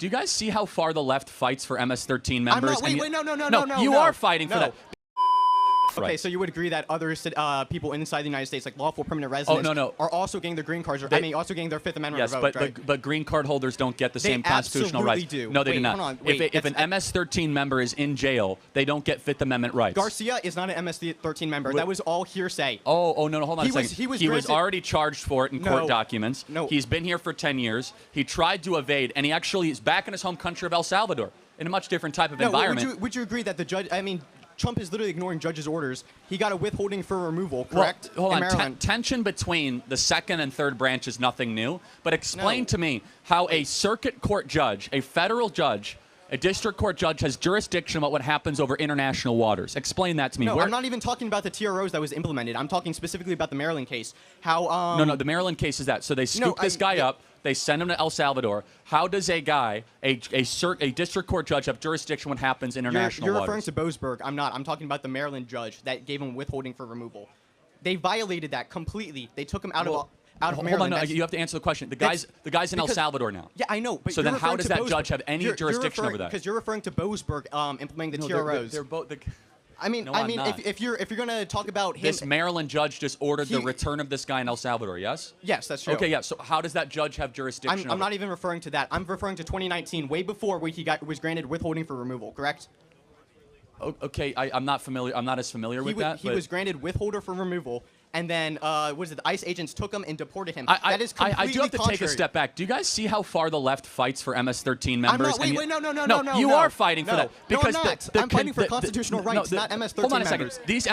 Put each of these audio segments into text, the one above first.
Do you guys see how far the left fights for MS-13 members? Wait, no. You are fighting for that. Okay, so you would agree that other people inside the United States, like lawful permanent residents, are also getting their green cards, also getting their Fifth Amendment revoked, right? but green card holders don't get the same constitutional rights. Do. No, they do not. If an MS-13 member is in jail, they don't get Fifth Amendment rights. Garcia is not an MS-13 member. That was all hearsay. Oh, no, hold on a second. He was already charged for it in court documents. No. He's been here for 10 years. He tried to evade, and he actually is back in his home country of El Salvador in a much different type of environment. Would you agree that the judge, Trump is literally ignoring judges' orders. He got a withholding for removal, correct? Well, hold on. Tension between the second and third branch is nothing new. But explain to me how a circuit court judge, a federal judge, a district court judge has jurisdiction about what happens over international waters. Explain that to me. No, I'm not even talking about the TROs that was implemented. I'm talking specifically about the Maryland case. How? No, the Maryland case is that. So they scoop this guy up. They send him to El Salvador. How does a guy, a district court judge, have jurisdiction when happens international waters? You're referring to Boasberg. I'm not. I'm talking about the Maryland judge that gave him withholding for removal. They violated that completely. They took him out of Maryland. Hold on, no, you have to answer the question. The guy's in El Salvador now. Yeah, I know. But so then how does that judge have any jurisdiction over that? Because you're referring to Boasberg implementing the TROs. They're both. If you're gonna talk about him, this Maryland judge just ordered the return of this guy in El Salvador. Yes. Yes, that's true. Okay, yeah. So how does that judge have jurisdiction? I'm not even referring to that. I'm referring to 2019, way before he was granted withholding for removal. Correct? Okay, I'm not familiar. I'm not as familiar with that. He was granted withholder for removal. And then, the ICE agents took him and deported him. That is completely I do have to take a step back. Do you guys see how far the left fights for MS-13 members? No. You are fighting for that. Because I'm fighting for constitutional rights, not MS-13 hold on a members. second. These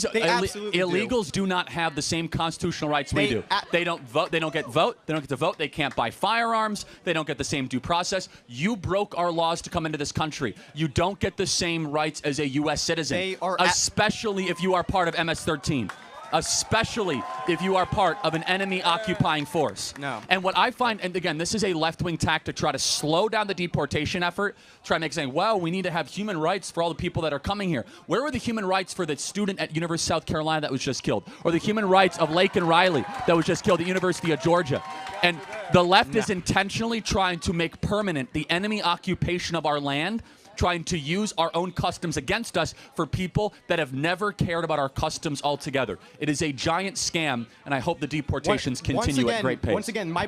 illegals do not have the same constitutional rights we do. They don't vote. They don't get to vote. They can't buy firearms. They don't get the same due process. You broke our laws to come into this country. You don't get the same rights as a U.S. citizen, especially if you are part of MS-13. Especially if you are part of an enemy occupying force. No. And what I find, and again, this is a left-wing tactic to try to slow down the deportation effort, try to make saying, well, we need to have human rights for all the people that are coming here. Where were the human rights for the student at University of South Carolina that was just killed? Or the human rights of Laken Riley that was just killed at University of Georgia? And the left is intentionally trying to make permanent the enemy occupation of our land, trying to use our own customs against us for people that have never cared about our customs altogether. It is a giant scam, and I hope the deportations continue at great pace. Once again, my